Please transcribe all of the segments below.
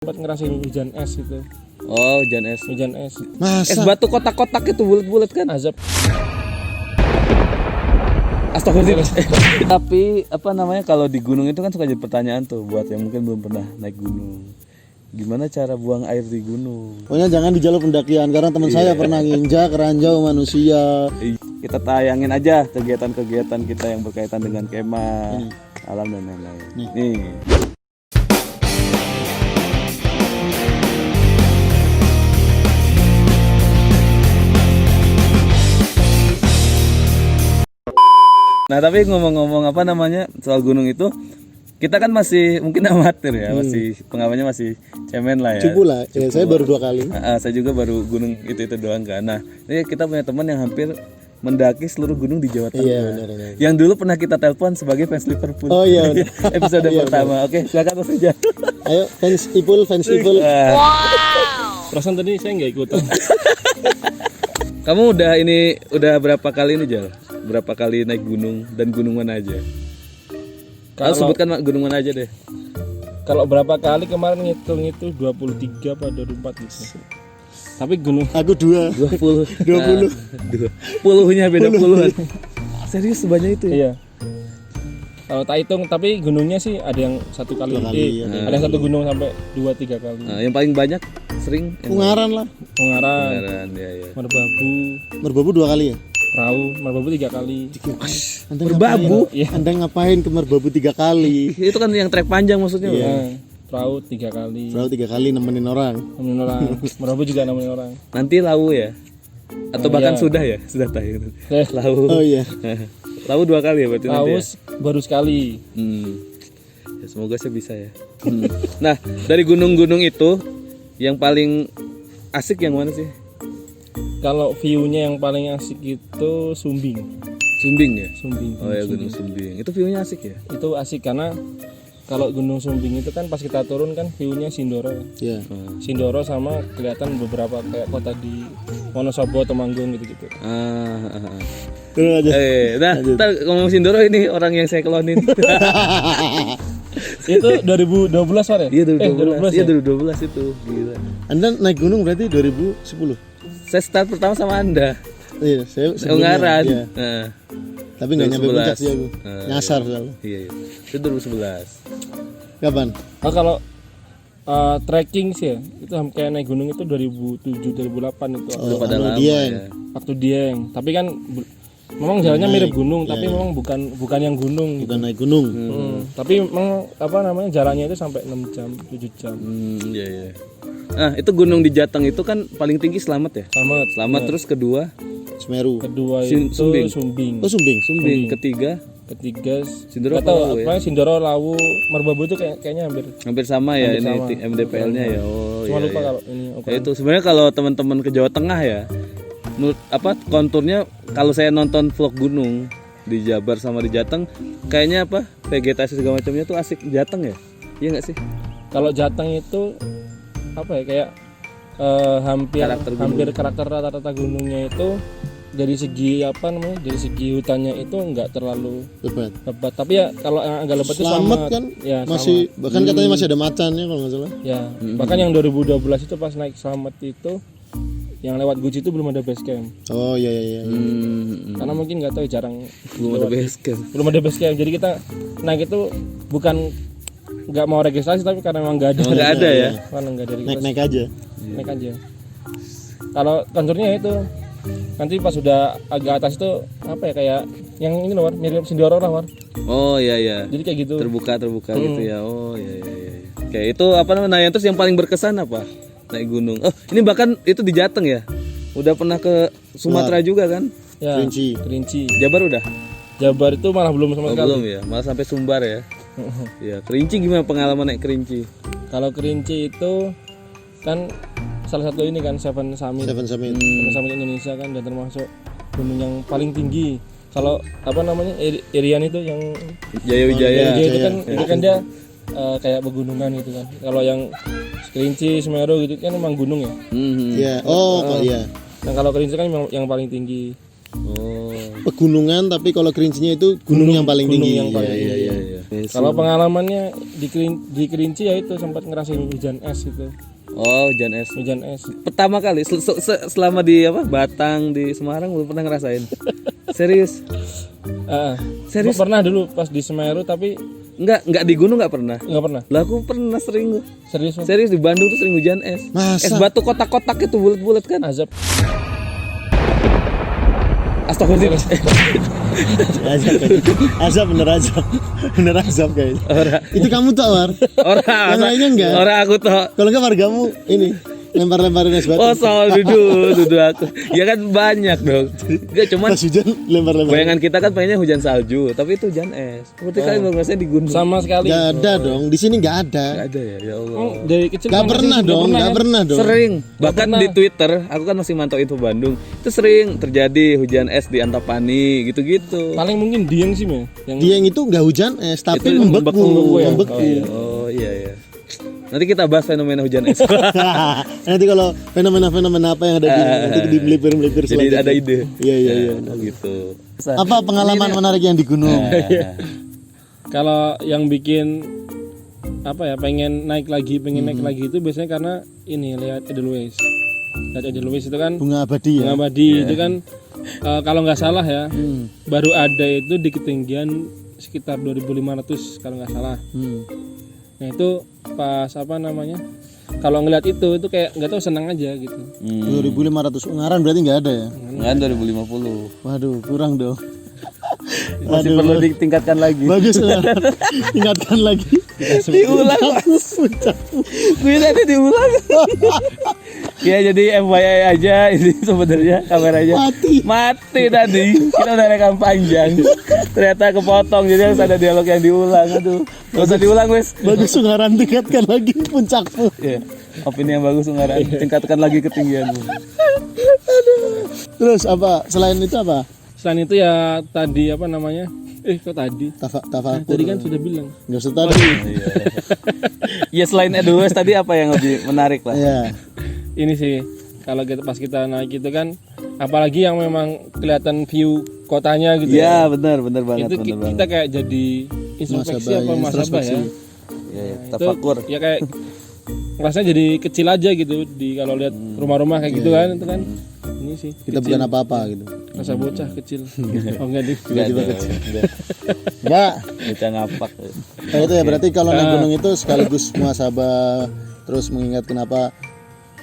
sempat ngerasain hujan es gitu. Oh, hujan es. Hujan es. Es batu kotak-kotak itu bulat-bulat kan? Azab. Astagfirullah. Tapi apa namanya, kalau di gunung itu kan suka jadi pertanyaan tuh buat yang mungkin belum pernah naik gunung. Gimana cara buang air di gunung? Pokoknya jangan di jalur pendakian karena teman saya pernah nginjak ranjau manusia. Kita tayangin aja kegiatan-kegiatan kita yang berkaitan dengan kemah, alam dan lain-lain. Nih. Nah, tapi ngomong-ngomong apa namanya soal gunung itu, kita kan masih mungkin amatir ya, masih pengalamannya masih cemen lah ya. Cukup lah, ya, saya baru 2 kali. Saya juga baru gunung itu doang kan. Nah, ini kita punya teman yang hampir mendaki seluruh gunung di Jawa Tengah. Iya, benar. Yang dulu pernah kita telepon sebagai fans Liverpool. Oh iya, benar. Episode Iya, pertama. Oke, silakan Mas Ujang. Ayo fans Ipul. Perasaan tadi saya nggak ikutan. Kamu udah berapa kali ini, Jal? Berapa kali naik gunung dan gunung mana aja? Kalau sebutkan gunung mana aja deh. Kalau berapa kali kemarin ngitung itu 23 pada 24 gitu. Tapi gunung Aku 2. 20. 20. Puluhnya beda puluhan. Serius sebanyak itu ya? Iya. Kalau tak hitung, tapi gunungnya sih ada yang 1 kali, 2 kali, ya. ada yang 1 gunung sampai 2-3 kali. Nah, yang paling banyak sering Ungaran lah. Pengarang, ya. Merbabu, Merbabu 2 kali ya? Perahu, Merbabu 3 kali. Anda Merbabu? Ngapain? Anda ngapain ke Merbabu 3 kali? Itu kan yang trek panjang maksudnya. Iya. Nah, perahu 3 kali. Perahu 3 kali nemenin orang. Nemenin orang. Merbabu juga nemenin orang. Nanti lau ya? Atau bahkan sudah ya? Sudah tahu. Lau. Oh iya. Lau 2 kali ya berarti nanti Perahu ya? baru sekali. Ya, semoga saya bisa ya. Nah, dari gunung-gunung itu yang paling asik yang mana sih? Kalau view-nya yang paling asik itu Sumbing. Sumbing ya? Sumbing. Oh ya, Gunung Sumbing. Itu view-nya asik ya? Itu asik karena kalau Gunung Sumbing itu kan pas kita turun kan view-nya Sindoro. Iya. Sindoro sama kelihatan beberapa kayak kota di Wonosobo, Temanggung gitu-gitu. Terus aja. Nah, ntar ngomong Sindoro ini orang yang saya klonin. Itu 2012 Pak ya? Iya 2012. Iya ya? 2012 itu. Gila. Anda naik gunung berarti 2010. Saya start pertama sama Anda. Iya, saya sebelumnya. Ungaran. Iya. Nah, Tapi nggak nyampe 2011. puncak sih aku. Nyasar selalu. iya. Itu 2011. Kapan? Oh, kalau trekking sih ya, itu kayak naik gunung itu 2007 2008 itu Udah pada anu lama Dieng. ya. waktu Dieng. Tapi kan memang jalannya mirip gunung, tapi memang bukan yang gunung gitu. Bukan naik gunung. Tapi memang apa namanya jalannya itu sampai 6 jam, 7 jam. Iya. Nah, itu gunung di Jateng itu kan paling tinggi Slamet ya? Slamet terus kedua Semeru. Kedua itu Sumbing. Oh, Sumbing. ketiga Sindoro Sindoro atau Lawu ya? apa Sindoro, Lawu, Merbabu itu kayaknya hampir sama ya, Hampir ini sama. MDPL-nya ya. Oh cuma iya. lupa Iya. kalau ini Ya, ukuran. itu sebenarnya kalau teman-teman ke Jawa Tengah ya, menurut apa konturnya, kalau saya nonton vlog gunung di Jabar sama di Jateng, kayaknya apa vegetasi segala macamnya tuh asik Jateng ya? Iya nggak sih? Kalau Jateng itu apa ya kayak hampir karakter rata-rata gunungnya itu dari segi apa namanya, dari segi hutannya itu enggak terlalu Lebat. lebat, tapi ya kalau yang agak lebat itu Slamet kan ya masih bahkan katanya masih ada macannya kalau nggak salah. ya bahkan yang 2012 itu pas naik Slamet itu yang lewat Guci itu belum ada base camp Oh iya. karena mungkin nggak tahu jarang Belum ada base camp. belum ada base camp, jadi kita naik itu bukan nggak mau registrasi tapi karena memang nggak ada Nggak ada ya? karena nggak ada registrasi, Naik aja. naik aja. Kalau konturnya itu nanti pas sudah agak atas itu apa ya kayak yang ini loh War, mirip Sindoro lah War. Oh iya. Jadi kayak gitu. Terbuka gitu ya. Oh iya. Kayak itu apa namanya? Nah, yang terus yang paling berkesan apa? Naik gunung. Oh, ini bahkan itu di Jateng ya. Udah pernah ke Sumatera juga kan? Ya, Kerinci. Jabar udah? Jabar itu malah belum sama sekali. Belum ya, malah sampai Sumbar ya. Ya, Kerinci gimana pengalaman naik Kerinci? Kalau Kerinci itu kan salah satu ini kan Seven Summit. Seven Summit. Seven Summit Indonesia kan, dan termasuk gunung yang paling tinggi. Kalau apa namanya Irian itu yang Jaya Wijaya. itu kan dia kayak pegunungan gitu kan. Kalau yang Kerinci, Semeru gitu kan memang gunung ya. Iya. Oh, kok iya. Nah kalau Kerinci kan memang yang paling tinggi. Oh. Pegunungan tapi kalau Kerincinya itu gunung yang paling tinggi. yang paling Iya. Iya. Kalau pengalamannya di Kerinci ya itu sempat ngerasain hujan es itu. Oh, hujan es. Hujan es. Pertama kali selama di Batang, di Semarang belum pernah ngerasain. Serius? Serius? Pernah dulu pas di Semeru tapi Enggak di gunung enggak pernah. nggak pernah. Lah aku pernah sering. Serius Mas? Serius di Bandung tuh sering hujan es. Masa? Es batu kotak-kotak itu bulat-bulat kan? Azab. Astagfirullah. Azab bener azab guys. Itu kamu tak War? Orang Yang lainnya enggak? Orang aku tuh. Kalau enggak wargamu ini lempar-lemparin es batu. Oh soal duduk aku. Ya kan banyak dong. Enggak cuman Pas hujan lempar-lemparin. bayangan kita kan pengennya hujan salju, tapi itu hujan es. Seperti kalian baru ngerasain di gunung. Sama sekali. Gak ada dong, di sini nggak ada. Nggak ada ya Allah. Oh, dari kecil Gak pernah pernah sih? Nggak dong, pernah, gak kan? pernah dong. Sering. Bahkan pernah. di Twitter, aku kan masih mantau info Bandung. Itu sering terjadi hujan es di Antapani gitu-gitu. Paling mungkin Dieng sih Mas. Yang Dieng itu nggak hujan es, tapi Itu membeku, membeku ya? membeku. Oh iya. Nanti kita bahas fenomena hujan es. Nanti kalau fenomena-fenomena apa yang ada di nanti di melipir-melipir Jadi selanjutnya. ada ide. Iya. Oh gitu. Apa pengalaman menarik yang di gunung? kalau yang bikin apa ya pengen naik lagi itu biasanya karena ini lihat Edelweiss. Lihat Edelweiss itu kan Bunga abadi ya. Bunga Abadi itu kan kalau nggak salah ya baru ada itu di ketinggian sekitar 2.500 kalau nggak salah. Nah itu pas apa namanya kalau ngeliat itu kayak nggak tahu senang aja gitu. 2.500 Ungaran berarti nggak ada ya? Kan 2050. Waduh, kurang dong. Masih perlu ditingkatkan lagi. Bagus Ungaran. Tingkatkan lagi. Diulang Mas. Gue tadi diulang. Ya jadi FYI aja ini sebenarnya kameranya mati tadi. Kita udah rekam panjang. Ternyata kepotong jadi harus ada dialog yang diulang. Aduh. Gak usah diulang wes. Bagus Ungaran, tingkatkan lagi puncakmu. Ya, opini yang bagus Ungaran. Tingkatkan lagi ketinggianmu. Terus apa? Selain itu apa? Selain itu ya tadi apa namanya kok tadi Tafakur. tadi kan sudah bilang Nggak usah tadi. Ya selain Edelweiss tadi apa yang lebih menarik lah? Iya. ini sih kalau pas kita naik itu kan apalagi yang memang kelihatan view kotanya gitu Iya benar banget. itu kita kayak jadi introspeksi apa muhasabah ya. Ya, Itu tafakur. ya kayak rasanya jadi kecil aja gitu di kalau lihat rumah-rumah kayak gitu kan itu kan ini sih Kita bukan apa-apa gitu. rasa bocah kecil oh enggak di Tiba-tiba kecil. Enggak. Kita ngapak. Itu ya berarti kalau naik gunung itu sekaligus muhasabah, terus mengingat kenapa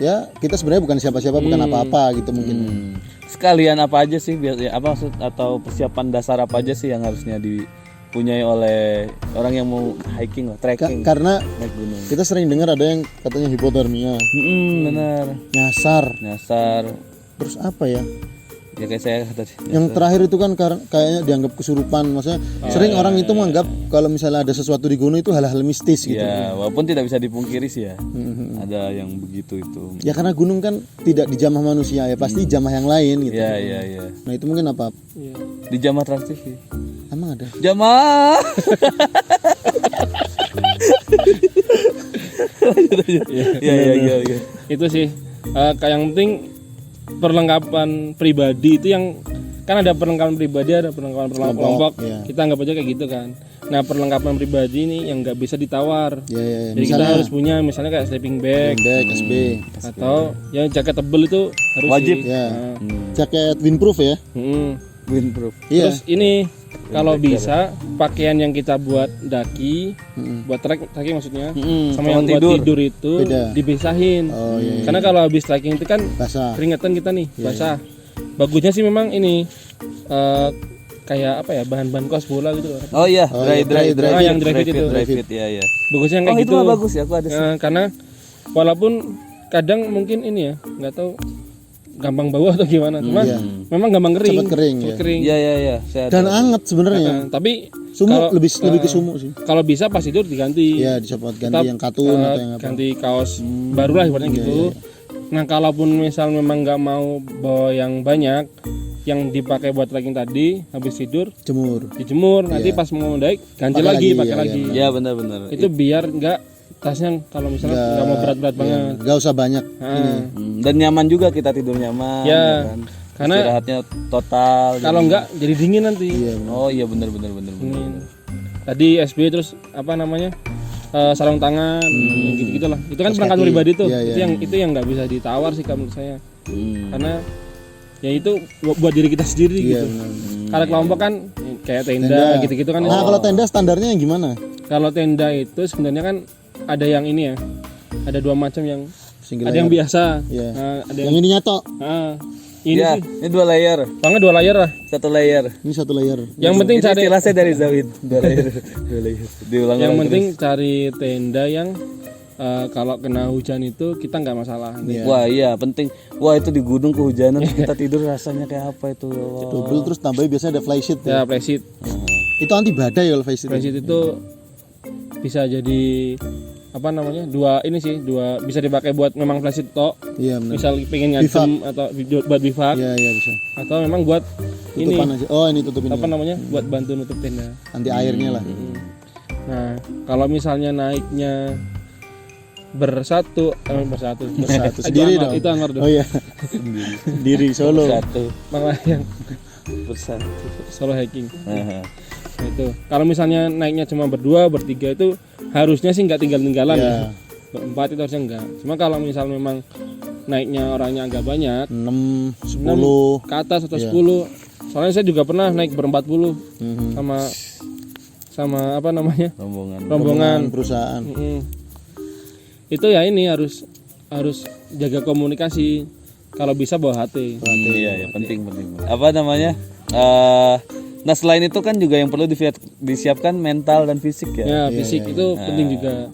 ya kita sebenarnya bukan siapa-siapa, bukan apa-apa gitu mungkin. Sekalian apa aja sih biasanya apa maksud atau persiapan dasar apa aja sih yang harusnya dipunyai oleh orang yang mau hiking lah, trekking, Karena naik gunung. kita sering dengar ada yang katanya hipotermia, Benar. nyasar, terus apa ya? Ya kayak saya tadi. Yang terakhir itu kan kayaknya dianggap kesurupan, maksudnya sering orang itu menganggap kalau misalnya ada sesuatu di gunung itu hal-hal mistis gitu. Ya, walaupun tidak bisa dipungkiri sih ya. Ada yang begitu itu. Ya karena gunung kan tidak dijamah manusia ya, pasti jamah yang lain gitu. Iya. Nah itu mungkin apa? Di Jamah Trans TV. Emang ada? Jamah. Iya. itu sih kayak yang penting perlengkapan pribadi itu yang kan ada perlengkapan pribadi ada perlengkapan kelompok iya. kita anggap aja kayak gitu kan. Nah perlengkapan pribadi ini yang nggak bisa ditawar. Ya. Jadi kita harus punya misalnya kayak sleeping bag SB, atau yang jaket tebel itu harus Wajib. sih. ya. Jaket windproof ya. Windproof. Iya. Terus ini kalau bisa pakaian yang kita buat daki, buat trekking maksudnya, sama yang buat tidur itu Beda. dipisahin. Oh iya. Karena kalau habis trekking itu kan Basah. keringetan kita nih, basah. Bagusnya sih memang ini kayak apa ya bahan-bahan kaos bola gitu loh. Oh iya, dry yang dry fit itu. fit ya. Bagusnya yang kayak Oh gitu. itu mah bagus ya, aku ada sih. Karena walaupun kadang mungkin ini ya nggak tahu gampang bau atau gimana, cuma memang gampang kering. Cepat kering ya. Iya. Saya Dan anget sebenarnya. Tapi Sumuk lebih ke sumuk sih. kalau bisa pas tidur diganti. Iya, dicopot ganti yang katun atau yang apa. Ganti kaos baru lah ibaratnya gitu. Nah kalaupun misal memang nggak mau bawa yang banyak, yang dipakai buat trekking tadi habis tidur Jemur. dijemur, nanti pas mau naik ganti Pakai pakai lagi, lagi. Iya benar. Itu biar nggak tasnya kalau misalnya nggak mau berat-berat banget. Gak usah banyak. Dan nyaman juga kita tidur nyaman. Ya, kan? karena istirahatnya total. kalau nggak jadi dingin nanti. Iya. Oh iya benar. Dingin. tadi SB terus apa namanya sarung tangan gitu gitulah. Itu kan perangkat pribadi tuh. Itu yang nggak bisa ditawar sih menurut saya. Karena ya itu buat diri kita sendiri gitu. Kalau kelompok kan kayak tenda gitu-gitu kan. Nah, kalau tenda standarnya yang gimana? Kalau tenda itu sebenarnya kan ada yang ini ya. Ada 2 macam yang Single ada yang biasa. Iya. Ada Yang ini nyatok. Ini ya, sih. ini 2 layer. Pokoknya 2 layer lah. 1 layer. Ini 1 layer. Yang penting cari Istilah saya dari Zawid. 2 layer. 2 layer. Diulang. yang penting cari tenda yang kalau kena hujan itu kita nggak masalah. Wah iya penting. Wah itu di gunung kehujanan kita tidur rasanya kayak apa itu? Double terus tambahnya biasanya ada fly sheet Ya flysheet. Itu anti badai kalau fly sheet. Flysheet itu bisa jadi apa namanya 2 ini sih 2 bisa dipakai buat memang flysheet tok. Iya benar. Misal pengen ngajem atau buat bivak Iya bisa. atau memang buat Tutupan ini aja. Oh ini tutupin. apa namanya buat bantu nutup tenda. Anti airnya lah. Nah kalau misalnya naiknya bersatu sendiri itu dong. itu Anwar dong. Oh iya. Sendiri solo. Satu Bang yang bersatu. solo hiking. Nah, itu kalau misalnya naiknya cuma berdua bertiga itu harusnya sih nggak tinggal-tinggalan ya. Berempat itu harusnya enggak. Cuma kalau misal memang naiknya orangnya agak banyak 6, 10 ke atas atau 10. Soalnya saya juga pernah naik ber-40 sama apa namanya rombongan. perusahaan. Itu ya ini harus jaga komunikasi. Kalau bisa bawa HT. Iya ya penting. Apa namanya? Nah selain itu kan juga yang perlu disiapkan mental dan fisik ya. Ya fisik itu penting juga.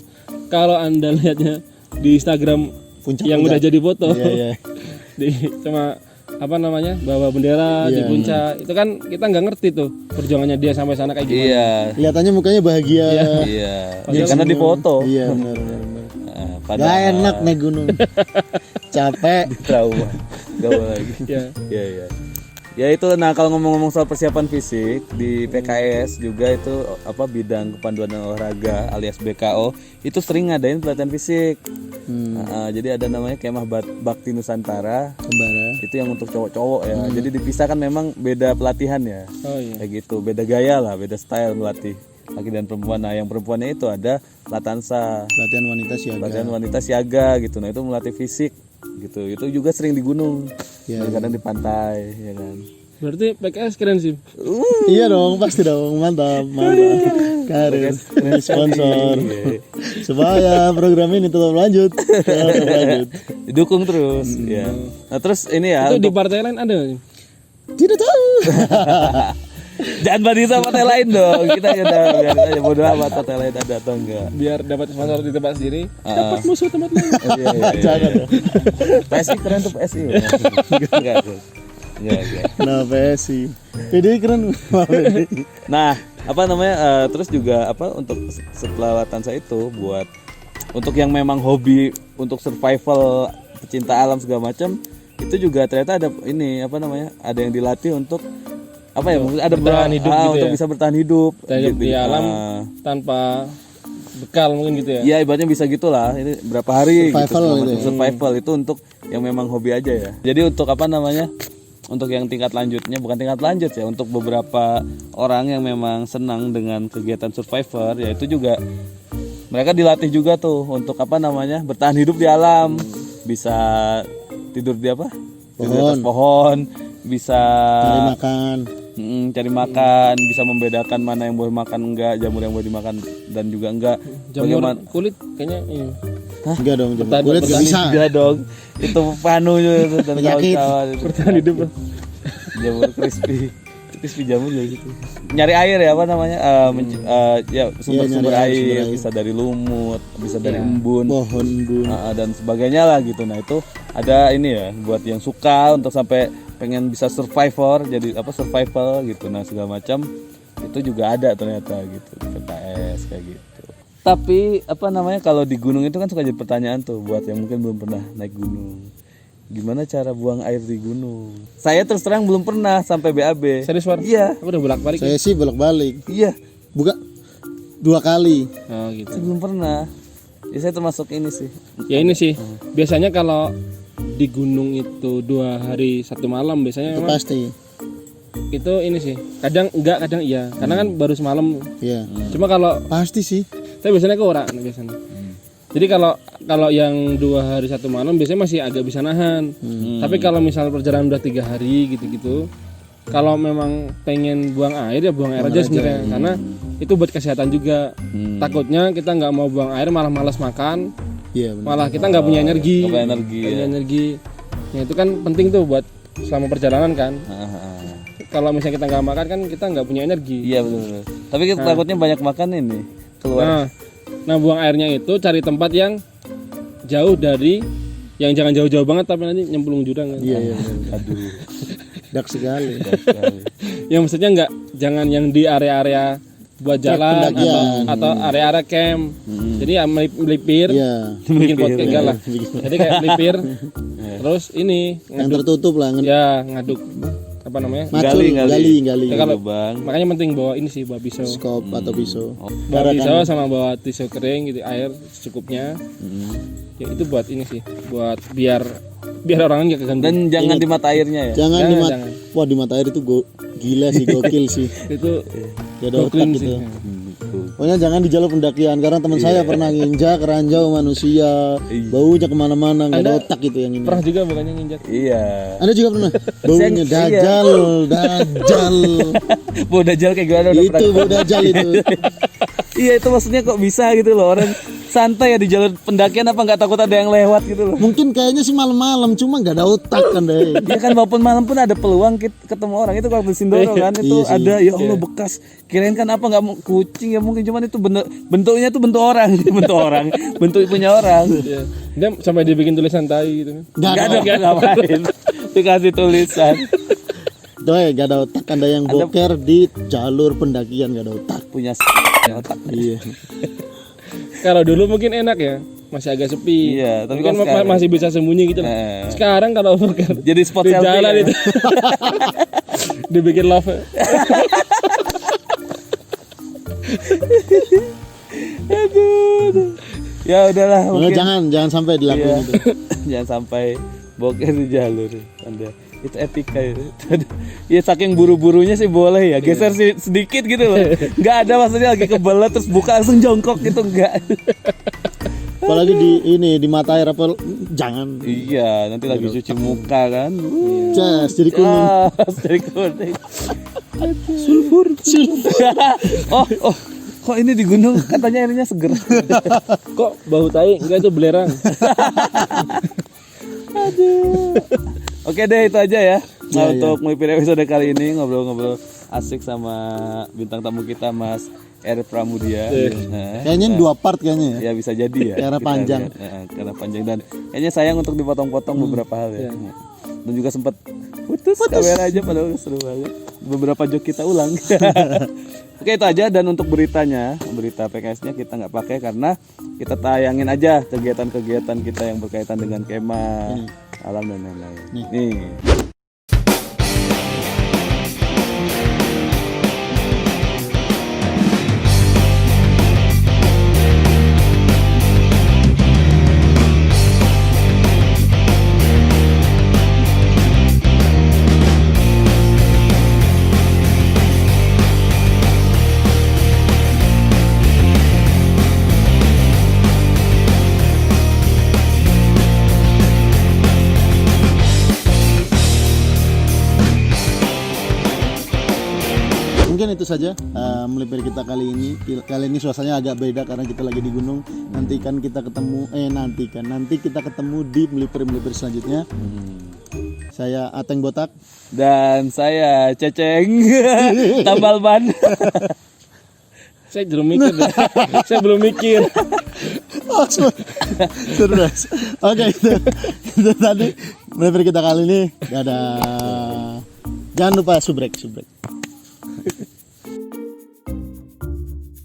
Kalau anda lihatnya di Instagram yang udah jadi foto, cuma apa namanya bawa bendera di puncak, itu kan kita nggak ngerti tuh perjuangannya dia sampai sana kayak gimana. Iya. Kelihatannya mukanya bahagia. Iya. Karena di foto. Iya benar. Padahal Gak enak naik gunung. Capek. trauma. Gak mau lagi. Iya. Ya itu nah kalau ngomong-ngomong soal persiapan fisik di PKS juga itu apa bidang kepanduan dan olahraga alias BKO itu sering ngadain pelatihan fisik. Jadi ada namanya Kemah Bakti Nusantara. Sembara. Itu yang untuk cowok-cowok ya. Jadi dipisahkan memang beda pelatihan ya. Oh iya. Kayak gitu, beda gaya lah, beda style melatih laki dan perempuan. Nah, yang perempuannya itu ada Latansa, Latihan wanita siaga. latihan wanita siaga gitu. Nah, itu melatih fisik gitu. Itu juga sering di gunung. Kadang di pantai ya kan. Berarti PKS keren sih. Iya dong, pasti dong. Mantap. Karir, sponsor. Supaya program ini tetap lanjut. Didukung terus ya. Nah, terus ini ya Itu di partai lain ada nggak sih? Tidak tahu. jangan banding sama partai lain dong. Kita udah biarin aja bodo amat partai lain ada atau enggak. Biar dapat sponsor di tempat sendiri, dapat musuh tempat lain. Iya. Jangan dong. PSI keren tuh PSI. Enggak. Nah, PSI. PDI keren. Nah, apa namanya? Terus juga apa untuk setelah Latansa itu buat untuk yang memang hobi untuk survival, pecinta alam segala macam, itu juga ternyata ada ini apa namanya? Ada yang dilatih untuk apa ya? Ada bertahan hidup gitu untuk ya? bisa bertahan hidup Di alam tanpa bekal mungkin gitu ya. Iya, ibaratnya bisa gitulah. Ini berapa hari Survival gitu, gitu ya. survival itu untuk yang memang hobi aja ya. Jadi untuk apa namanya? Untuk yang tingkat lanjutnya bukan tingkat lanjut ya, untuk beberapa orang yang memang senang dengan kegiatan survivor ya itu juga mereka dilatih juga tuh untuk apa namanya? Bertahan hidup di alam. Bisa tidur di apa? Tidur di atas pohon, bisa Cari makan. cari makan, bisa membedakan mana yang boleh makan enggak, jamur yang boleh dimakan dan juga enggak. Jamur kulit kayaknya ini. Enggak dong, Bertahan- kulit gak bisa. Enggak dong. Itu panu itu dan Penyakit. kawan-kawan. Bertahan hidup. Jamur crispy jamur juga gitu. Nyari air ya apa namanya? Ya sumber-sumber nyari air, bisa dari lumut, bisa dari embun. Pohon embun. Dan sebagainya lah gitu. Nah, itu ada ini ya buat yang suka untuk sampai pengen bisa survivor, jadi apa survival gitu. Nah, segala macam itu juga ada ternyata gitu di PKS kayak gitu. Tapi apa namanya kalau di gunung itu kan suka jadi pertanyaan tuh buat yang mungkin belum pernah naik gunung. Gimana cara buang air di gunung? Saya terus terang belum pernah sampai BAB. Serius War? Iya. Aku udah bolak-balik. Saya sih bolak-balik. Iya. Buka 2 kali. Oh gitu. Saya belum pernah. Ya, saya termasuk ini sih. Ya ini sih. Biasanya kalau di gunung itu 2 hari 1 malam biasanya Itu memang pasti. itu ini sih. Kadang enggak, kadang iya. Karena kan baru semalam. Iya. Cuma kalau Pasti sih. saya biasanya ke orang biasanya. Jadi kalau yang 2 hari 1 malam biasanya masih agak bisa nahan. Tapi kalau misal perjalanan udah 3 hari gitu-gitu, kalau memang pengen buang air ya buang air aja sebenarnya, karena itu buat kesehatan juga. Takutnya kita nggak mau buang air malah malas makan, Iya benar. malah kita nggak punya energi. Nggak punya energi, Nggak punya ya. energi. Nah itu kan penting tuh buat selama perjalanan kan. Kalau misalnya kita nggak makan kan kita nggak punya energi. Iya betul. Tapi kita takutnya banyak makan ini keluar. Nah buang airnya itu cari tempat yang jauh dari, yang jangan jauh-jauh banget tapi nanti nyemplung jurang kan. Iya iya. Benar. Aduh. Dak sekali. Yang maksudnya jangan yang di area-area buat jalan atau area-area camp. Jadi ya melipir, Iya. bikin podcast enggak lah. Jadi kayak melipir. Terus ini Yang tertutup lah. ya ngaduk apa namanya? Macul, gali. Ya, kalau Lubang. makanya penting bawa ini sih, bawa pisau. Skop atau pisau. Bawa pisau sama bawa tisu kering gitu, air secukupnya. Ya itu buat ini sih, buat biar orang nggak keganggu. Dan jangan di mata airnya ya. Jangan di mata. jangan. Wah di mata air itu gila sih, gokil sih. Itu Ya ada otak clean gitu. sih. Pokoknya jangan di jalur pendakian karena teman saya pernah nginjak ranjau manusia, baunya kemana-mana, nggak ada otak itu yang ini. Pernah juga bukannya nginjak. Iya. Anda juga pernah baunya dajal. Bau dajal kayak gimana udah Itu bau dajal itu. Iya itu maksudnya kok bisa gitu loh, orang santai ya di jalur pendakian, apa nggak takut ada yang lewat gitu loh. Mungkin kayaknya sih malam-malam cuma nggak ada otak kan deh. Iya kan walaupun malam pun ada peluang ketemu orang. Itu kalau di Sindoro kan itu Iya sih. ada ya Allah bekas. Kirain kan apa nggak mau kucing ya, mungkin cuman itu bentuknya tuh bentuk orang, bentuk punya orang. Iya. Dia sampai dibikin tulisan tai gitu kan. Nggak ada. Nggak ngapain. Dikasih tulisan. Tuh ya nggak ada otak. Anda yang boker di jalur pendakian nggak ada otak. Punya otak. Iya. Kalau dulu mungkin enak ya, masih agak sepi. Iya, tapi kan kan sekarang- masih bisa sembunyi gitu. Sekarang kalau bukan Jadi spot di selfie jalan kan? itu dibikin love. Ya udahlah Makanya mungkin. jangan sampai dilakuin Iya. itu. Jangan sampai boker di jalur. Anda itu etika itu. Ya saking buru-burunya sih boleh ya. Geser sedikit gitu loh. Nggak ada maksudnya lagi kebelet terus buka langsung jongkok gitu enggak. Apalagi di mata air apa jangan. Iya, nanti lagi cuci muka kan. Cas jadi kuning. Jadi kuning. Sulfur. Oh. Kok ini di gunung katanya airnya seger. Kok bau tai? Enggak, itu belerang. Oke deh itu aja ya. Nah, Ya, untuk melipir episode kali ini ngobrol-ngobrol asik sama bintang tamu kita Mas R Pramudia. Nah, Kayaknya ini 2 part kayaknya ya. ya bisa jadi ya. Karena Kita panjang. lihat, karena panjang dan kayaknya sayang untuk dipotong-potong beberapa hal ya. Dan juga sempat putus kamera aja padahal seru banget. Beberapa joke kita ulang. Oke itu aja, dan untuk berita PKS-nya kita nggak pakai karena kita tayangin aja kegiatan-kegiatan kita yang berkaitan dengan kemah, alam dan lain-lain. Nih. Mungkin itu saja melipir kita kali ini. Kali ini suasananya agak beda karena kita lagi di gunung. Nanti kita ketemu di melipir selanjutnya. Saya Ateng Botak. Dan saya Ceceng tambal ban. Saya belum mikir. Saya belum mikir. Oh, terus. Oke, itu tadi melipir kita kali ini. Dadah. Jangan lupa subrek.